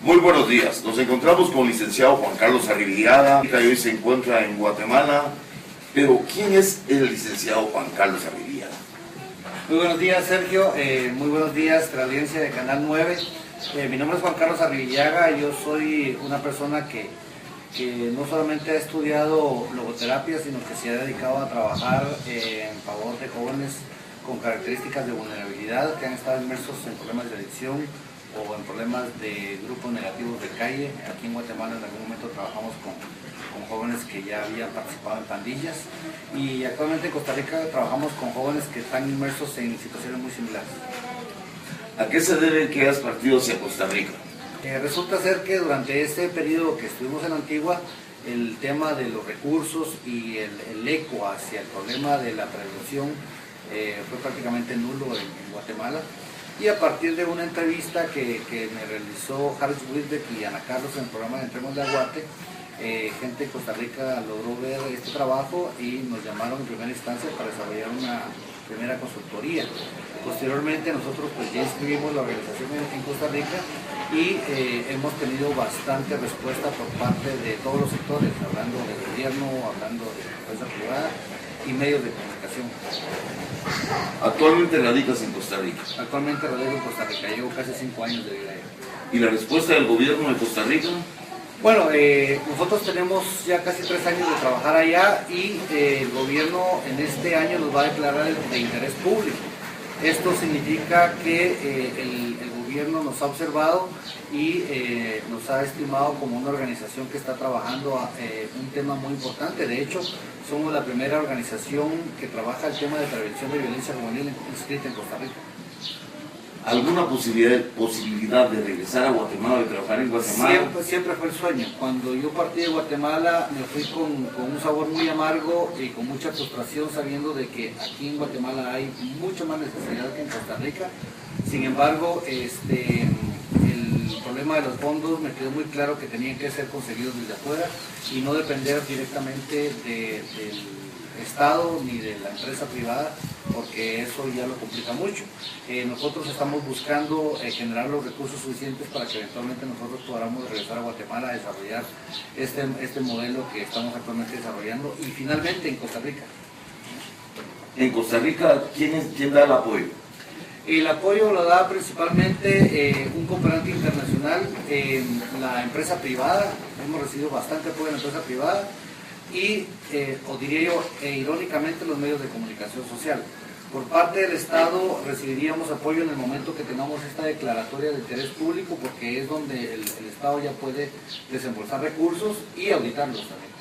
Muy buenos días, nos encontramos con el licenciado Juan Carlos Arribillaga, que hoy se encuentra en Guatemala. Pero, ¿quién es el licenciado Juan Carlos Arribillaga? Muy buenos días, Sergio. Muy buenos días, la audiencia de Canal 9. Mi nombre es Juan Carlos Arribillaga. Yo soy una persona que no solamente ha estudiado logoterapia, sino que se ha dedicado a trabajar en favor de jóvenes con características de vulnerabilidad que han estado inmersos en problemas de adicción o en problemas de grupos negativos de calle. Aquí en Guatemala en algún momento trabajamos con jóvenes que ya habían participado en pandillas, y actualmente en Costa Rica trabajamos con jóvenes que están inmersos en situaciones muy similares. ¿A qué se debe que hayas partido hacia Costa Rica? Resulta ser que durante este periodo que estuvimos en Antigua, el tema de los recursos y el eco hacia el problema de la prevención fue prácticamente nulo en Guatemala. Y a partir de una entrevista que me realizó Harris Wilbeck y Ana Carlos en el programa de Entremos de Aguate, gente de Costa Rica logró ver este trabajo y nos llamaron en primera instancia para desarrollar una primera consultoría. Posteriormente nosotros pues ya inscribimos la organización en Costa Rica y hemos tenido bastante respuesta por parte de todos los sectores, hablando del gobierno, hablando de la empresa privada y medios de comunicación. ¿Actualmente radicas en Costa Rica? Actualmente radico en Costa Rica, llevo casi 5 años de vida allá. ¿Y la respuesta del gobierno de Costa Rica? Bueno, nosotros tenemos ya casi 3 años de trabajar allá y el gobierno en este año nos va a declarar de interés público. Esto significa que el gobierno nos ha observado y nos ha estimado como una organización que está trabajando un tema muy importante. De hecho, somos la primera organización que trabaja el tema de prevención de violencia juvenil inscrita en Costa Rica. ¿Alguna posibilidad de regresar a Guatemala, de trabajar en Guatemala? Siempre fue el sueño. Cuando yo partí de Guatemala me fui con un sabor muy amargo y con mucha frustración, sabiendo de que aquí en Guatemala hay mucha más necesidad que en Costa Rica. Sin embargo, el problema de los fondos me quedó muy claro que tenían que ser conseguidos desde afuera y no depender directamente del Estado ni de la empresa privada, porque eso ya lo complica mucho. Nosotros estamos buscando generar los recursos suficientes para que eventualmente nosotros podamos regresar a Guatemala a desarrollar este modelo que estamos actualmente desarrollando, y finalmente en Costa Rica. En Costa Rica, ¿quién da el apoyo? El apoyo lo da principalmente un componente internacional, la empresa privada. Hemos recibido bastante apoyo en la empresa privada y, o diría yo, irónicamente, los medios de comunicación social. Por parte del Estado recibiríamos apoyo en el momento que tengamos esta declaratoria de interés público, porque es donde el Estado ya puede desembolsar recursos y auditarlos también.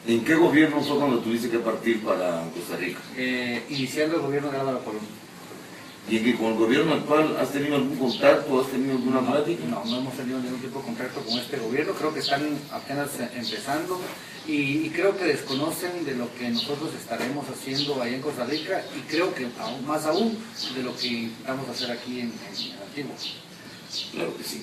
¿En qué gobierno fue cuando tuviste que partir para Costa Rica? Iniciando el gobierno de Álvaro Colón. ¿Y con el gobierno actual has tenido algún contacto, has tenido alguna plática? No hemos tenido ningún tipo de contacto con este gobierno. Creo que están apenas empezando y creo que desconocen de lo que nosotros estaremos haciendo allá en Costa Rica, y creo que más aún de lo que vamos a hacer aquí en Antigua. Claro que sí.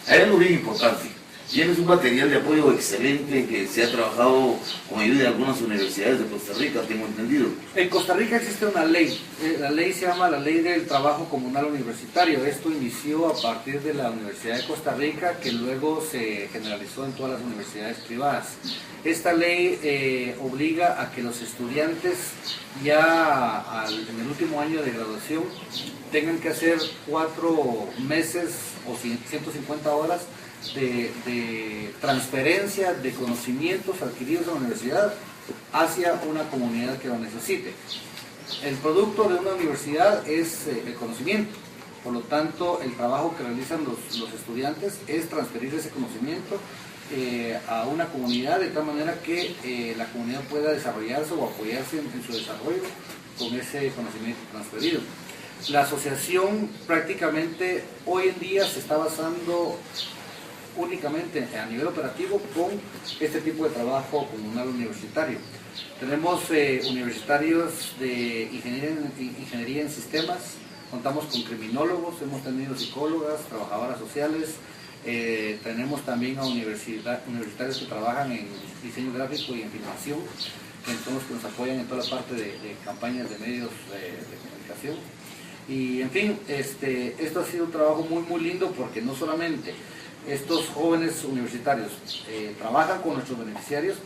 Hay algo bien importante. Tienes un material de apoyo excelente que se ha trabajado con ayuda de algunas universidades de Costa Rica, tengo entendido. En Costa Rica existe una ley, la ley se llama la Ley del Trabajo Comunal Universitario. Esto inició a partir de la Universidad de Costa Rica, que luego se generalizó en todas las universidades privadas. Esta ley obliga a que los estudiantes ya en el último año de graduación tengan que hacer 4 meses o 150 horas de transferencia de conocimientos adquiridos en la universidad hacia una comunidad que lo necesite. El producto de una universidad es el conocimiento, por lo tanto el trabajo que realizan los estudiantes es transferir ese conocimiento a una comunidad, de tal manera que la comunidad pueda desarrollarse o apoyarse en su desarrollo con ese conocimiento transferido. La asociación prácticamente hoy en día se está basando únicamente a nivel operativo con este tipo de trabajo comunal universitario. Tenemos universitarios de ingeniería en sistemas, contamos con criminólogos, hemos tenido psicólogas, trabajadoras sociales, tenemos también a universitarios que trabajan en diseño gráfico y en filmación, que son los que nos apoyan en toda la parte de campañas de medios de comunicación. Y en fin, esto ha sido un trabajo muy lindo porque no solamente estos jóvenes universitarios trabajan con nuestros beneficiarios,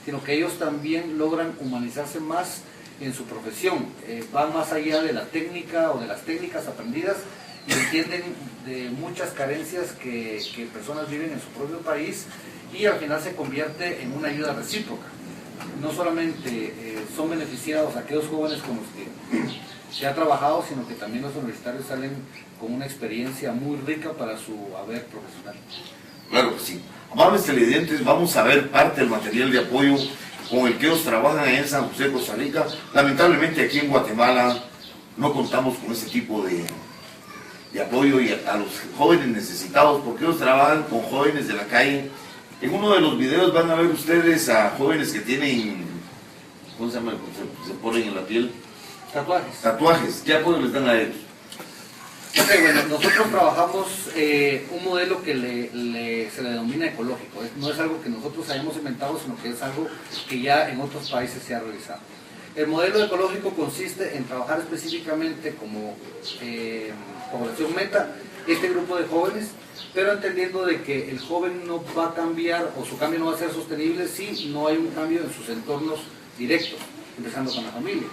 sino que ellos también logran humanizarse más en su profesión, van más allá de la técnica o de las técnicas aprendidas y entienden de muchas carencias que personas viven en su propio país y al final se convierte en una ayuda recíproca. No solamente son beneficiados aquellos jóvenes con los que se ha trabajado, sino que también los universitarios salen con una experiencia muy rica para su haber profesional. Claro que sí. Amables televidentes, vamos a ver parte del material de apoyo con el que ellos trabajan en San José, Costa Rica. Lamentablemente aquí en Guatemala no contamos con ese tipo de apoyo y a los jóvenes necesitados, porque ellos trabajan con jóvenes de la calle. En uno de los videos van a ver ustedes a jóvenes que tienen, ¿cómo se llama? Se ponen en la piel Tatuajes. Tatuajes. ¿Qué apoyo les dan a ellos? Bueno, nosotros trabajamos un modelo que se le denomina ecológico. No es algo que nosotros hayamos inventado, sino que es algo que ya en otros países se ha realizado. El modelo ecológico consiste en trabajar específicamente como población meta este grupo de jóvenes, pero entendiendo de que el joven no va a cambiar o su cambio no va a ser sostenible si no hay un cambio en sus entornos directos, empezando con la familia.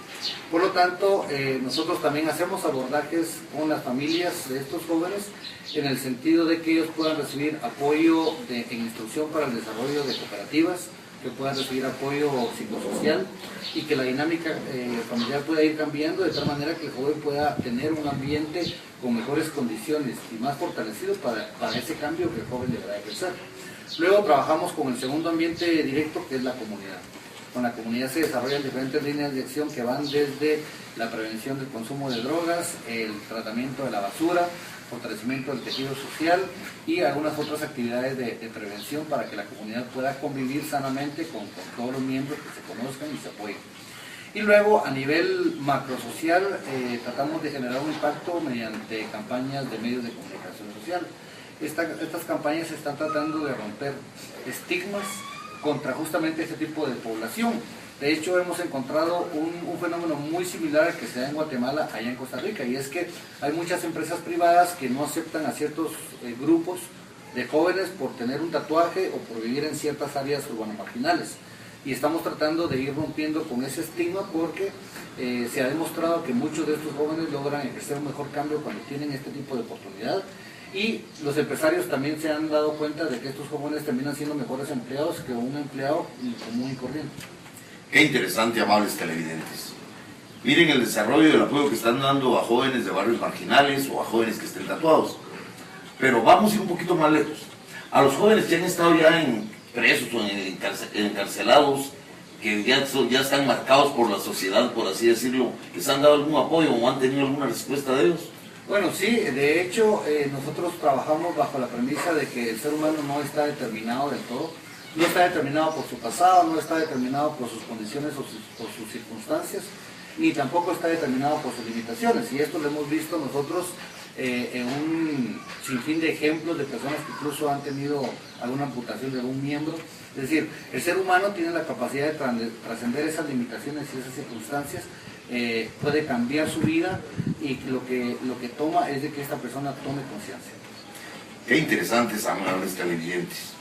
Por lo tanto, nosotros también hacemos abordajes con las familias de estos jóvenes en el sentido de que ellos puedan recibir apoyo en instrucción para el desarrollo de cooperativas, que puedan recibir apoyo psicosocial y que la dinámica familiar pueda ir cambiando de tal manera que el joven pueda tener un ambiente con mejores condiciones y más fortalecidos para ese cambio que el joven deberá ejercer. Luego trabajamos con el segundo ambiente directo, que es la comunidad. Con la comunidad se desarrollan diferentes líneas de acción que van desde la prevención del consumo de drogas, el tratamiento de la basura, fortalecimiento del tejido social y algunas otras actividades de prevención para que la comunidad pueda convivir sanamente con todos los miembros, que se conozcan y se apoyen. Y luego a nivel macrosocial tratamos de generar un impacto mediante campañas de medios de comunicación social. Estas campañas están tratando de romper estigmas contra justamente este tipo de población. De hecho, hemos encontrado un fenómeno muy similar al que se da en Guatemala, allá en Costa Rica, y es que hay muchas empresas privadas que no aceptan a ciertos grupos de jóvenes por tener un tatuaje o por vivir en ciertas áreas urbanas marginales. Y estamos tratando de ir rompiendo con ese estigma porque se ha demostrado que muchos de estos jóvenes logran ejercer un mejor cambio cuando tienen este tipo de oportunidad. Y los empresarios también se han dado cuenta de que estos jóvenes terminan siendo mejores empleados que un empleado común y corriente. Qué interesante, amables televidentes. Miren el desarrollo y el apoyo que están dando a jóvenes de barrios marginales o a jóvenes que estén tatuados. Pero vamos a ir un poquito más lejos. A los jóvenes que han estado ya presos o encarcelados, que ya están marcados por la sociedad, por así decirlo, ¿les han dado algún apoyo o han tenido alguna respuesta de ellos? Bueno, sí, de hecho nosotros trabajamos bajo la premisa de que el ser humano no está determinado del todo, no está determinado por su pasado, no está determinado por sus condiciones o por sus circunstancias, ni tampoco está determinado por sus limitaciones, y esto lo hemos visto nosotros en un sinfín de ejemplos de personas que incluso han tenido alguna amputación de algún miembro. Es decir, el ser humano tiene la capacidad de trascender esas limitaciones y esas circunstancias, puede cambiar su vida y lo que toma es de que esta persona tome conciencia. Qué interesantes, amables televidentes.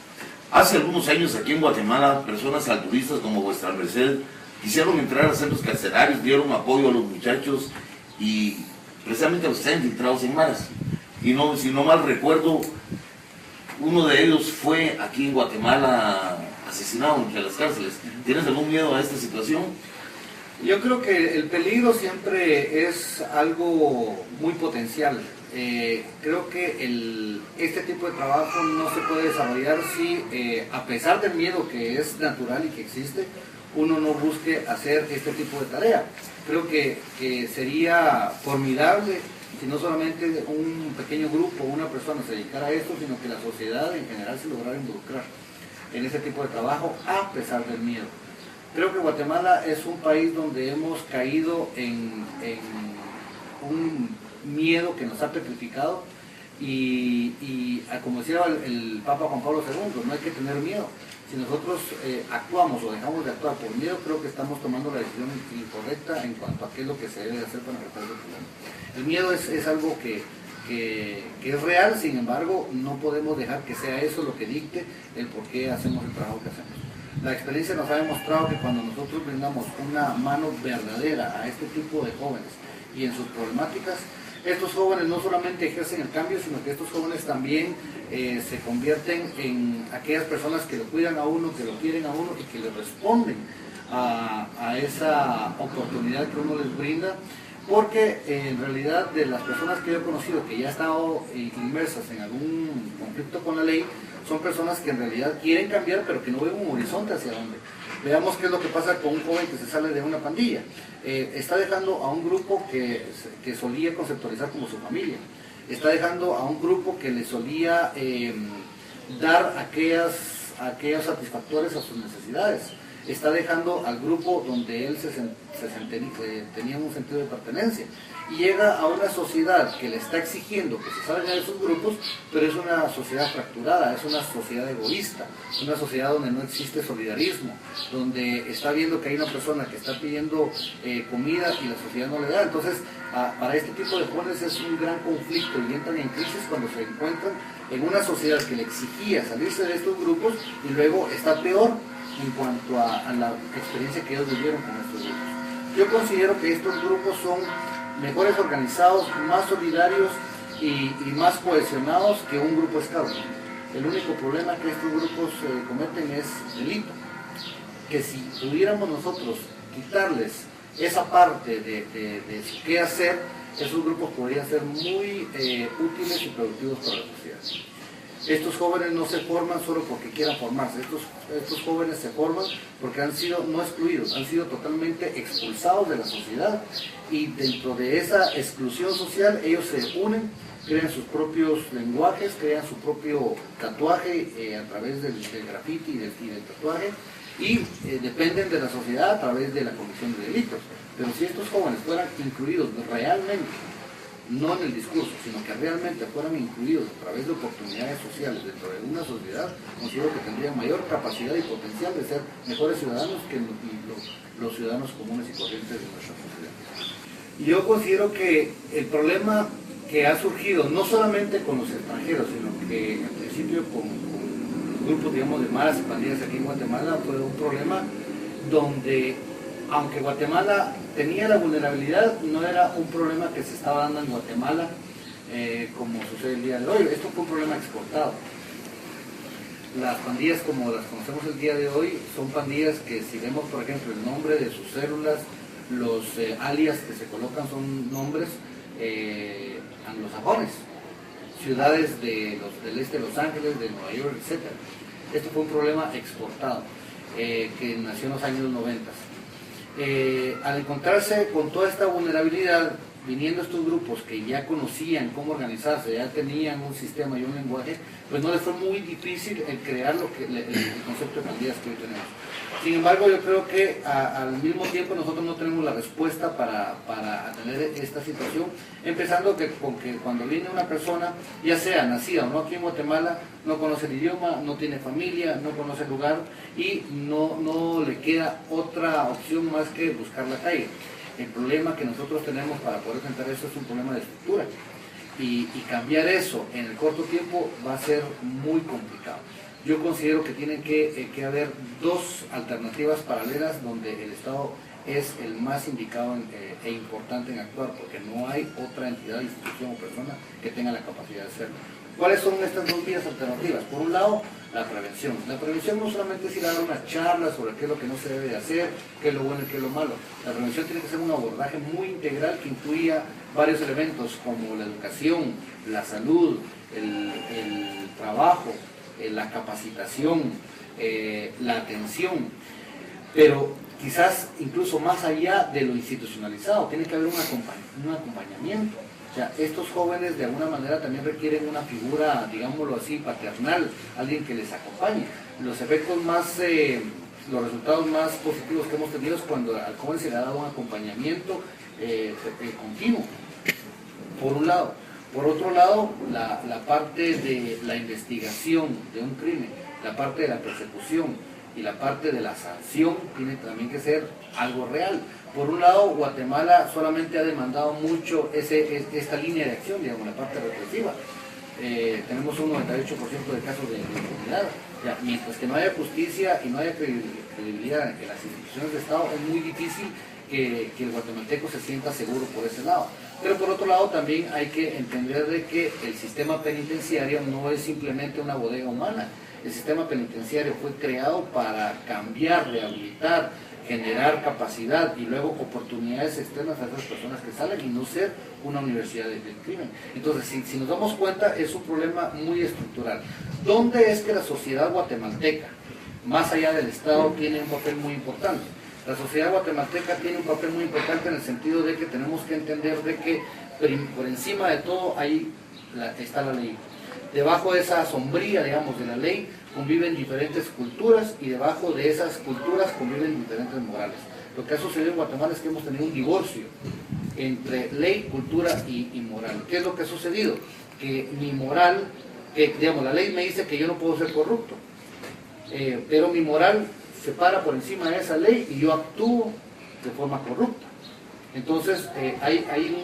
Hace algunos años aquí en Guatemala, personas altruistas como vuestra merced quisieron entrar a centros carcelarios, dieron apoyo a los muchachos y precisamente a los que están infiltrados en maras. Y no, si no mal recuerdo, uno de ellos fue aquí en Guatemala asesinado entre las cárceles. ¿Tienes algún miedo a esta situación? Yo creo que el peligro siempre es algo muy potencial. Creo que este tipo de trabajo no se puede desarrollar si, a pesar del miedo que es natural y que existe, uno no busque hacer este tipo de tarea. Creo que sería formidable si no solamente un pequeño grupo, una persona se dedicara a esto, sino que la sociedad en general se lograra involucrar en este tipo de trabajo a pesar del miedo. Creo que Guatemala es un país donde hemos caído en un miedo que nos ha petrificado Como decía el Papa Juan Pablo II, no hay que tener miedo. Si nosotros actuamos o dejamos de actuar por miedo, creo que estamos tomando la decisión incorrecta en cuanto a qué es lo que se debe hacer para enfrentar el problema. El miedo es algo que es real, sin embargo, no podemos dejar que sea eso lo que dicte el por qué hacemos el trabajo que hacemos. La experiencia nos ha demostrado que cuando nosotros brindamos una mano verdadera a este tipo de jóvenes y en sus problemáticas, estos jóvenes no solamente ejercen el cambio, sino que estos jóvenes también se convierten en aquellas personas que lo cuidan a uno, que lo quieren a uno y que le responden a esa oportunidad que uno les brinda, porque en realidad de las personas que yo he conocido que ya han estado inmersas en algún conflicto con la ley, son personas que en realidad quieren cambiar, pero que no ven un horizonte hacia dónde. Veamos qué es lo que pasa con un joven que se sale de una pandilla. Está dejando a un grupo que solía conceptualizar como su familia. Está dejando a un grupo que le solía dar aquellos satisfactores a sus necesidades. Está dejando al grupo donde él tenía un sentido de pertenencia. Y llega a una sociedad que le está exigiendo que se salga de esos grupos, pero es una sociedad fracturada, es una sociedad egoísta, es una sociedad donde no existe solidarismo, donde está viendo que hay una persona que está pidiendo comida y la sociedad no le da. Entonces, para este tipo de jóvenes es un gran conflicto y entran en crisis cuando se encuentran en una sociedad que le exigía salirse de estos grupos y luego está peor en cuanto a la experiencia que ellos vivieron con estos grupos. Yo considero que estos grupos son mejores organizados, más solidarios y más cohesionados que un grupo scout. El único problema que estos grupos cometen es delito. Que si pudiéramos nosotros quitarles esa parte de su qué hacer, esos grupos podrían ser muy útiles y productivos para la sociedad. Estos jóvenes no se forman solo porque quieran formarse, estos jóvenes se forman porque han sido no excluidos, han sido totalmente expulsados de la sociedad y dentro de esa exclusión social ellos se unen, crean sus propios lenguajes, crean su propio tatuaje a través del graffiti y del tatuaje y dependen de la sociedad a través de la comisión de delitos. Pero si estos jóvenes fueran incluidos realmente, no en el discurso, sino que realmente fueran incluidos a través de oportunidades sociales dentro de una sociedad, considero que tendrían mayor capacidad y potencial de ser mejores ciudadanos que los ciudadanos comunes y corrientes de nuestra sociedad. Y yo considero que el problema que ha surgido, no solamente con los extranjeros, sino que en principio con los grupos, digamos, de maras y pandillas aquí en Guatemala, fue un problema donde, aunque Guatemala tenía la vulnerabilidad, no era un problema que se estaba dando en Guatemala como sucede el día de hoy. Esto fue un problema exportado. Las pandillas como las conocemos el día de hoy son pandillas que, si vemos por ejemplo el nombre de sus células, los alias que se colocan son nombres anglosajones, ciudades del este de Los Ángeles, de Nueva York, etc. Esto fue un problema exportado que nació en los años 90. Al encontrarse con toda esta vulnerabilidad, viniendo estos grupos que ya conocían cómo organizarse, ya tenían un sistema y un lenguaje, pues no les fue muy difícil el crear el concepto de pandillas que hoy tenemos. Sin embargo, yo creo que al mismo tiempo nosotros no tenemos la respuesta para atender esta situación, empezando con que cuando viene una persona, ya sea nacida o no aquí en Guatemala, no conoce el idioma, no tiene familia, no conoce el lugar y no le queda otra opción más que buscar la calle. El problema que nosotros tenemos para poder enfrentar eso es un problema de estructura y cambiar eso en el corto tiempo va a ser muy complicado. Yo considero que tienen que haber dos alternativas paralelas donde el Estado es el más indicado e importante en actuar, porque no hay otra entidad, institución o persona que tenga la capacidad de hacerlo. ¿Cuáles son estas dos vías alternativas? Por un lado, la prevención. La prevención no solamente es ir a dar una charla sobre qué es lo que no se debe de hacer, qué es lo bueno y qué es lo malo. La prevención tiene que ser un abordaje muy integral que incluya varios elementos como la educación, la salud, el trabajo, la capacitación, la atención, pero quizás incluso más allá de lo institucionalizado, tiene que haber un acompañamiento. O sea, estos jóvenes de alguna manera también requieren una figura, digámoslo así, paternal, alguien que les acompañe. Los resultados más positivos que hemos tenido es cuando al joven se le ha dado un acompañamiento continuo, por un lado. Por otro lado, la parte de la investigación de un crimen, la parte de la persecución y la parte de la sanción tiene también que ser algo real. Por un lado, Guatemala solamente ha demandado mucho esta línea de acción, digamos, la parte represiva. Tenemos un 98% de casos de impunidad. Mientras que no haya justicia y no haya credibilidad en las instituciones de Estado, es muy difícil que el guatemalteco se sienta seguro por ese lado. Pero por otro lado también hay que entender de que el sistema penitenciario no es simplemente una bodega humana. El sistema penitenciario fue creado para cambiar, rehabilitar, generar capacidad y luego oportunidades externas a esas personas que salen y no ser una universidad del crimen. Entonces, si nos damos cuenta, es un problema muy estructural. ¿Dónde es que la sociedad guatemalteca, más allá del Estado, tiene un papel muy importante? La sociedad guatemalteca tiene un papel muy importante en el sentido de que tenemos que entender de que por encima de todo ahí está la ley. Debajo de esa sombría, digamos, de la ley conviven diferentes culturas y debajo de esas culturas conviven diferentes morales. Lo que ha sucedido en Guatemala es que hemos tenido un divorcio entre ley, cultura y moral. ¿Qué es lo que ha sucedido? Que mi moral, digamos, la ley me dice que yo no puedo ser corrupto, pero mi moral se para por encima de esa ley y yo actúo de forma corrupta. Entonces hay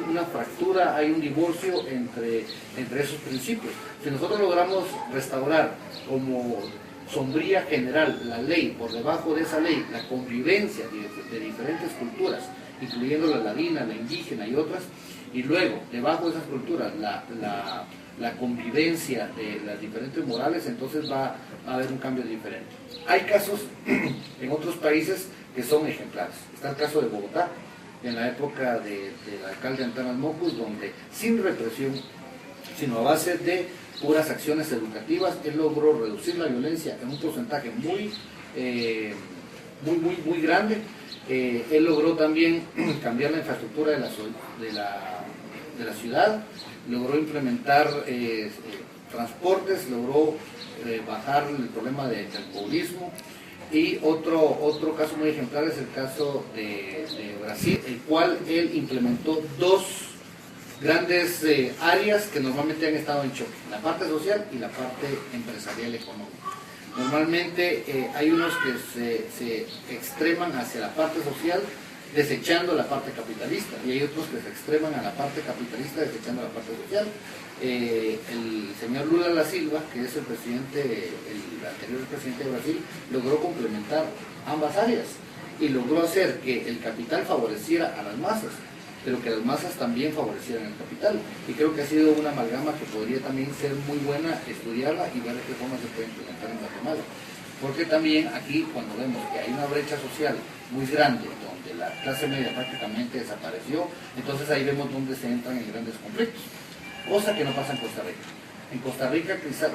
una fractura, hay un divorcio entre esos principios. Si nosotros logramos restaurar como sombría general la ley, por debajo de esa ley, la convivencia de diferentes culturas, incluyendo la ladina, la indígena y otras, y luego, debajo de esas culturas, la convivencia de las diferentes morales, entonces va a haber un cambio diferente. Hay casos en otros países que son ejemplares. Está el caso de Bogotá, en la época del alcalde Antanas Mockus, donde sin represión, sino a base de puras acciones educativas, él logró reducir la violencia en un porcentaje muy grande. Él logró también cambiar la infraestructura de la ciudad, logró implementar transportes, logró bajar el problema del alcoholismo. Y otro caso muy ejemplar es el caso de Brasil, el cual él implementó dos grandes áreas que normalmente han estado en choque, la parte social y la parte empresarial económica. Normalmente hay unos que se extreman hacia la parte social desechando la parte capitalista y hay otros que se extreman a la parte capitalista desechando la parte social. El señor Lula da Silva, que es el anterior presidente de Brasil, logró complementar ambas áreas y logró hacer que el capital favoreciera a las masas, pero que las masas también favorecieran el capital. Y creo que ha sido una amalgama que podría también ser muy buena estudiarla y ver de qué forma se puede implementar en Guatemala. Porque también aquí, cuando vemos que hay una brecha social muy grande, donde la clase media prácticamente desapareció, entonces ahí vemos dónde se entran en grandes conflictos. Cosa que no pasa en Costa Rica. En Costa Rica quizás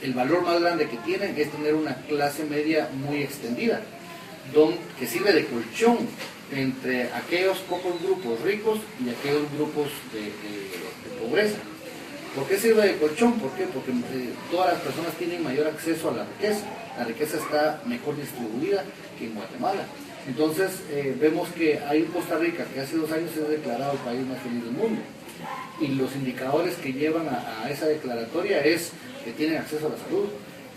el valor más grande que tienen es tener una clase media muy extendida, que sirve de colchón entre aquellos pocos grupos ricos y aquellos grupos de pobreza. ¿Por qué sirve de colchón? ¿Por qué? Porque todas las personas tienen mayor acceso a la riqueza. La riqueza está mejor distribuida que en Guatemala. Entonces vemos que hay un Costa Rica que hace 2 años se ha declarado el país más feliz del mundo. Y los indicadores que llevan a esa declaratoria es que tienen acceso a la salud,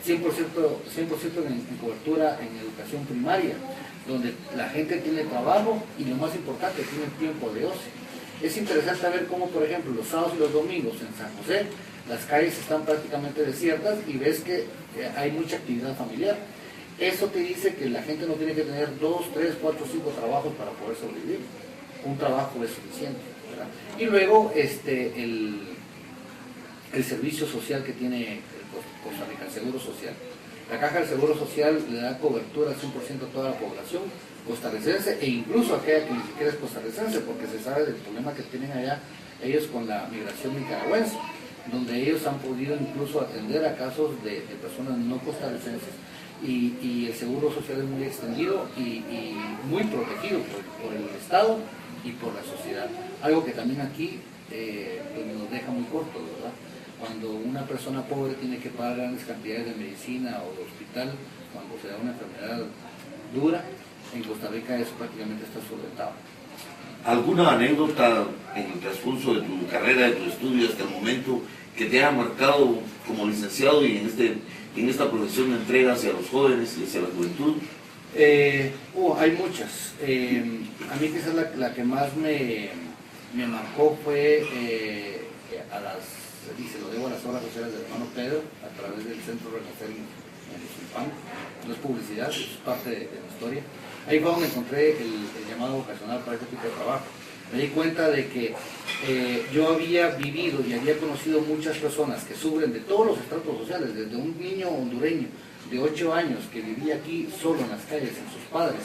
100% en cobertura en educación primaria, donde la gente tiene trabajo y lo más importante, tiene tiempo de ocio. Es interesante ver cómo, por ejemplo, los sábados y los domingos en San José, las calles están prácticamente desiertas y ves que hay mucha actividad familiar. Eso te dice que la gente no tiene que tener 2, 3, 4, 5 trabajos para poder sobrevivir. Un trabajo es suficiente, ¿verdad? Y luego el servicio social que tiene Costa Rica, el Seguro Social. La Caja del Seguro Social le da cobertura al 100% a toda la población costarricense e incluso a aquella que ni siquiera es costarricense, porque se sabe del problema que tienen allá ellos con la migración nicaragüense, donde ellos han podido incluso atender a casos de personas no costarricenses y el Seguro Social es muy extendido y muy protegido por el Estado y por la sociedad. Algo que también aquí pues nos deja muy cortos, ¿verdad? Cuando una persona pobre tiene que pagar grandes cantidades de medicina o de hospital, cuando se da una enfermedad dura, en Costa Rica eso prácticamente está solventado. ¿Alguna anécdota en el transcurso de tu carrera, de tu estudio hasta el momento, que te haya marcado como licenciado y en esta profesión de entrega hacia los jóvenes y hacia la juventud? Hay muchas. A mí quizás la que más me marcó fue se lo debo a las obras sociales del hermano Pedro, a través del Centro Renacer en Sulpan. No es publicidad, es parte de la historia. Ahí fue donde encontré el llamado vocacional para este tipo de trabajo. Me di cuenta de que yo había vivido y había conocido muchas personas que sufren de todos los estratos sociales, desde un niño hondureño de 8 años que vivía aquí solo en las calles, en sus padres,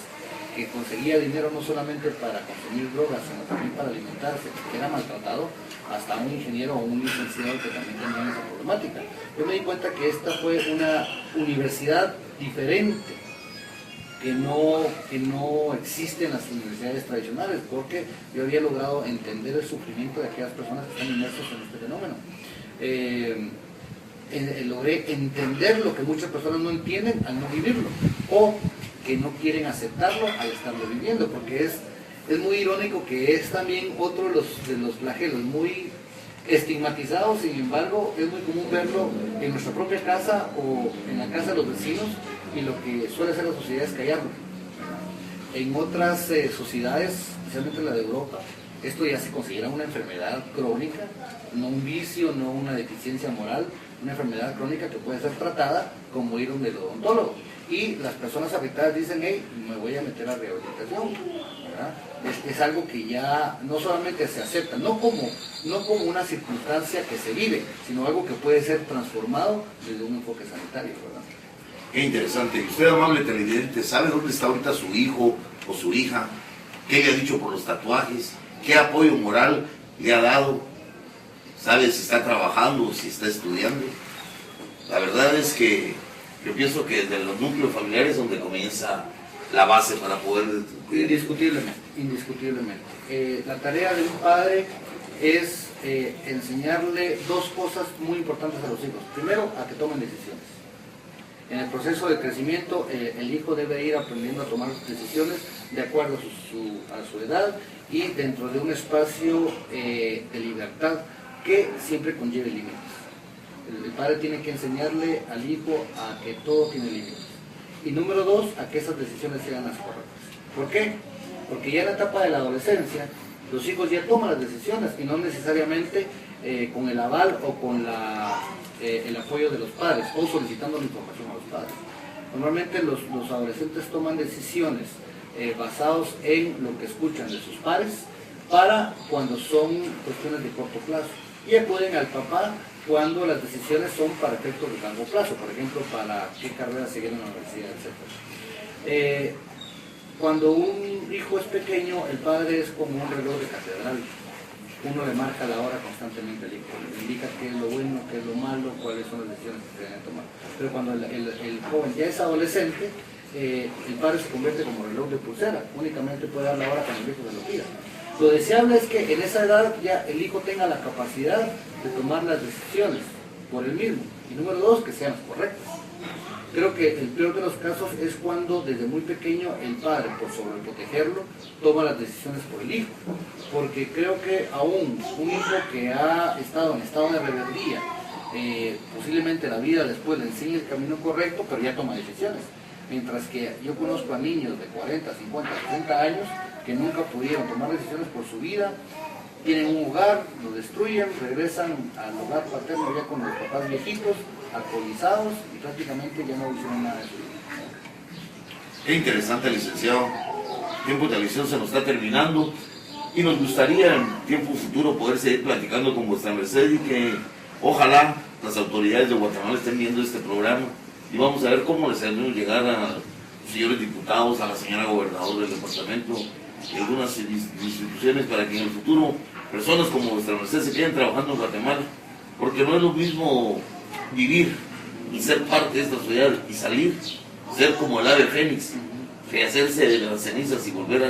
que conseguía dinero no solamente para consumir drogas, sino también para alimentarse, que era maltratado, hasta un ingeniero o un licenciado que también tenía esa problemática. Yo me di cuenta que esta fue una universidad diferente, que no existe en las universidades tradicionales, porque yo había logrado entender el sufrimiento de aquellas personas que están inmersas en este fenómeno. Logré entender lo que muchas personas no entienden al no vivirlo, o que no quieren aceptarlo al estarlo viviendo, porque es muy irónico que es también otro de los flagelos muy estigmatizados. Sin embargo, es muy común verlo en nuestra propia casa o en la casa de los vecinos, y lo que suele hacer la sociedad es callarlo. En otras sociedades, especialmente la de Europa, esto ya se considera una enfermedad crónica, no un vicio, no una deficiencia moral, una enfermedad crónica que puede ser tratada como ir donde el odontólogo. Y las personas afectadas dicen, hey, me voy a meter a rehabilitación, ¿verdad? Es algo que ya no solamente se acepta, no como una circunstancia que se vive, sino algo que puede ser transformado desde un enfoque sanitario, ¿verdad? Qué interesante. Y usted, amable televidente, ¿sabe dónde está ahorita su hijo o su hija? ¿Qué le ha dicho por los tatuajes? ¿Qué apoyo moral le ha dado? ¿Sabe si está trabajando o si está estudiando? La verdad es que yo pienso que desde los núcleos familiares es donde comienza la base para poder... Indiscutiblemente. La tarea de un padre es enseñarle dos cosas muy importantes a los hijos. Primero, a que tomen decisiones. En el proceso de crecimiento, el hijo debe ir aprendiendo a tomar decisiones de acuerdo a su edad y dentro de un espacio de libertad que siempre conlleve límites. El padre tiene que enseñarle al hijo a que todo tiene límites. Y número dos, a que esas decisiones sean las correctas. ¿Por qué? Porque ya en la etapa de la adolescencia, los hijos ya toman las decisiones y no necesariamente con el aval o con el apoyo de los padres o solicitando la información a los padres. Normalmente los adolescentes toman decisiones basados en lo que escuchan de sus padres para cuando son cuestiones de corto plazo, y acuden al papá cuando las decisiones son para efectos de largo plazo, por ejemplo, para qué carrera seguir en la universidad, etc. Cuando un hijo es pequeño, el padre es como un reloj de catedral. Uno le marca la hora constantemente al hijo, le indica qué es lo bueno, qué es lo malo, cuáles son las decisiones que se deben tomar. Pero cuando el joven ya es adolescente, el padre se convierte como reloj de pulsera, únicamente puede dar la hora cuando el hijo se lo pida. Lo deseable es que en esa edad ya el hijo tenga la capacidad de tomar las decisiones por él mismo. Y número dos, que sean correctas. Creo que el peor de los casos es cuando desde muy pequeño el padre, por sobreprotegerlo, toma las decisiones por el hijo. Porque creo que aún un hijo que ha estado en estado de rebeldía, posiblemente la vida después le enseña el camino correcto, pero ya toma decisiones. Mientras que yo conozco a niños de 40, 50, 60 años que nunca pudieron tomar decisiones por su vida, tienen un hogar, lo destruyen, regresan al hogar paterno ya con los papás viejitos, alcoholizados, y prácticamente ya no hicieron nada de su vida. Qué interesante, licenciado. El tiempo de televisión se nos está terminando y nos gustaría en tiempo futuro poder seguir platicando con vuestra merced, y que ojalá las autoridades de Guatemala estén viendo este programa y vamos a ver cómo les hacemos llegar a los señores diputados, a la señora gobernadora del departamento y algunas instituciones para que en el futuro personas como vuestra merced se queden trabajando en Guatemala, porque no es lo mismo vivir y ser parte de esta sociedad y salir, ser como el ave fénix, rehacerse de las cenizas y volver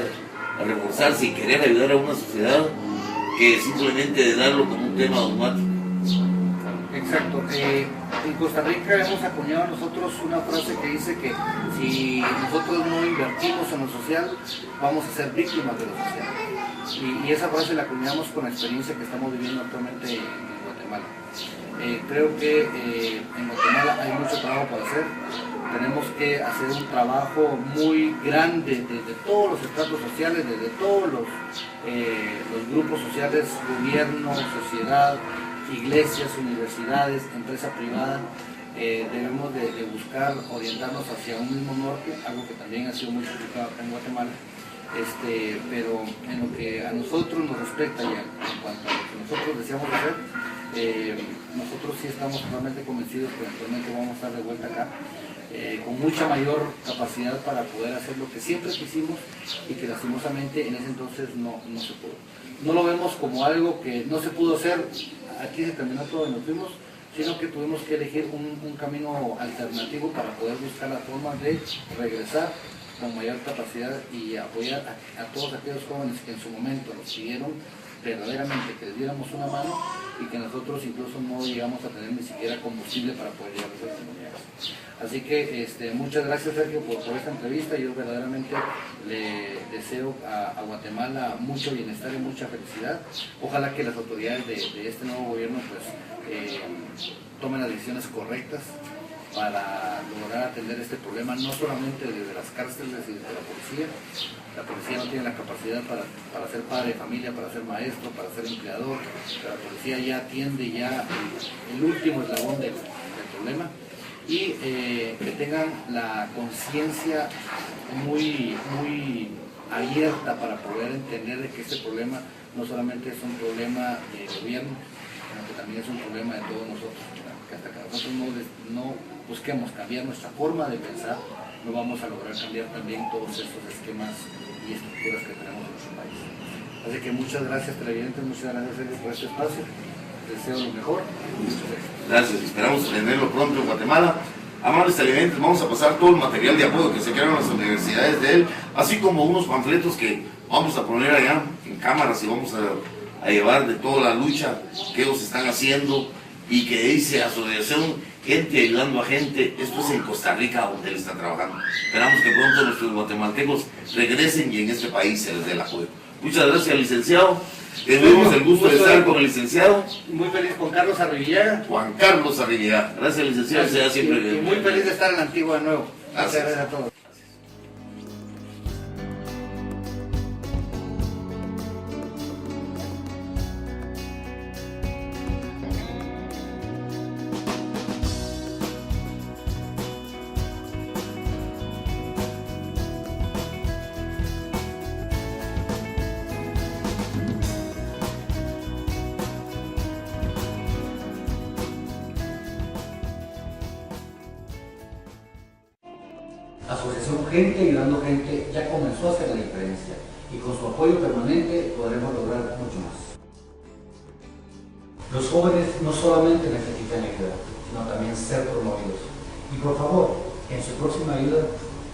a reforzarse y querer ayudar a una sociedad, que simplemente de darlo como un tema dogmático. Exacto. En Costa Rica hemos acuñado nosotros una frase que dice que si nosotros no invertimos en lo social, vamos a ser víctimas de lo social. Y esa frase la combinamos con la experiencia que estamos viviendo actualmente en Guatemala. Creo que en Guatemala hay mucho trabajo para hacer. Tenemos que hacer un trabajo muy grande desde todos los estratos sociales, desde todos los grupos sociales, gobierno, sociedad, iglesias, universidades, empresa privada. Debemos de buscar orientarnos hacia un mismo norte, algo que también ha sido muy criticado acá en Guatemala. Pero en lo que a nosotros nos respecta y en cuanto a lo que nosotros deseamos hacer, nosotros sí estamos totalmente convencidos que eventualmente vamos a estar de vuelta acá, con mucha mayor capacidad para poder hacer lo que siempre quisimos y que lastimosamente en ese entonces no se pudo. No lo vemos como algo que no se pudo hacer, aquí se terminó todo y nos fuimos, sino que tuvimos que elegir un camino alternativo para poder buscar la forma de regresar con mayor capacidad y apoyar a todos aquellos jóvenes que en su momento nos pidieron verdaderamente que les diéramos una mano y que nosotros incluso no llegamos a tener ni siquiera combustible para poder llegar a esas comunidades. Así que muchas gracias, Sergio, por esta entrevista. Yo verdaderamente le deseo a Guatemala mucho bienestar y mucha felicidad. Ojalá que las autoridades de este nuevo gobierno pues, tomen las decisiones correctas para lograr atender este problema, no solamente desde las cárceles y desde la policía. La policía no tiene la capacidad para ser padre de familia, para ser maestro, para ser empleador. La policía ya atiende ya el último eslabón del problema y que tengan la conciencia muy abierta para poder entender de que este problema no solamente es un problema de gobierno, sino que también es un problema de todos nosotros. Que hasta que nosotros no busquemos cambiar nuestra forma de pensar, no vamos a lograr cambiar también todos estos esquemas y estructuras que tenemos en nuestro país. Así que muchas gracias, televidentes, muchas gracias, Sergio, por este espacio. Les deseo lo mejor. Gracias, esperamos tenerlo pronto en Guatemala. Amables televidentes, vamos a pasar todo el material de apoyo que se crearon en las universidades de él, así como unos panfletos que vamos a poner allá en cámaras y vamos a llevar de toda la lucha que ellos están haciendo y que dice asociación gente ayudando a gente. Esto es en Costa Rica donde él está trabajando. Esperamos que pronto nuestros guatemaltecos regresen y en este país se les dé el apoyo. Muchas gracias, licenciado. Tuvimos el gusto de estar con el licenciado. Muy feliz con Carlos Arribillaga. Juan Carlos Arribillaga. Gracias, licenciado. Sea siempre y muy feliz de estar en la Antigua de nuevo. Gracias. Muchas gracias a todos. Asociación Gente Ayudando Gente ya comenzó a hacer la diferencia y con su apoyo permanente podremos lograr mucho más. Los jóvenes no solamente necesitan ayuda, sino también ser promovidos. Y por favor, en su próxima ayuda,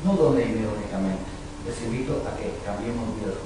no donen dinero únicamente. Les invito a que cambiemos vidas.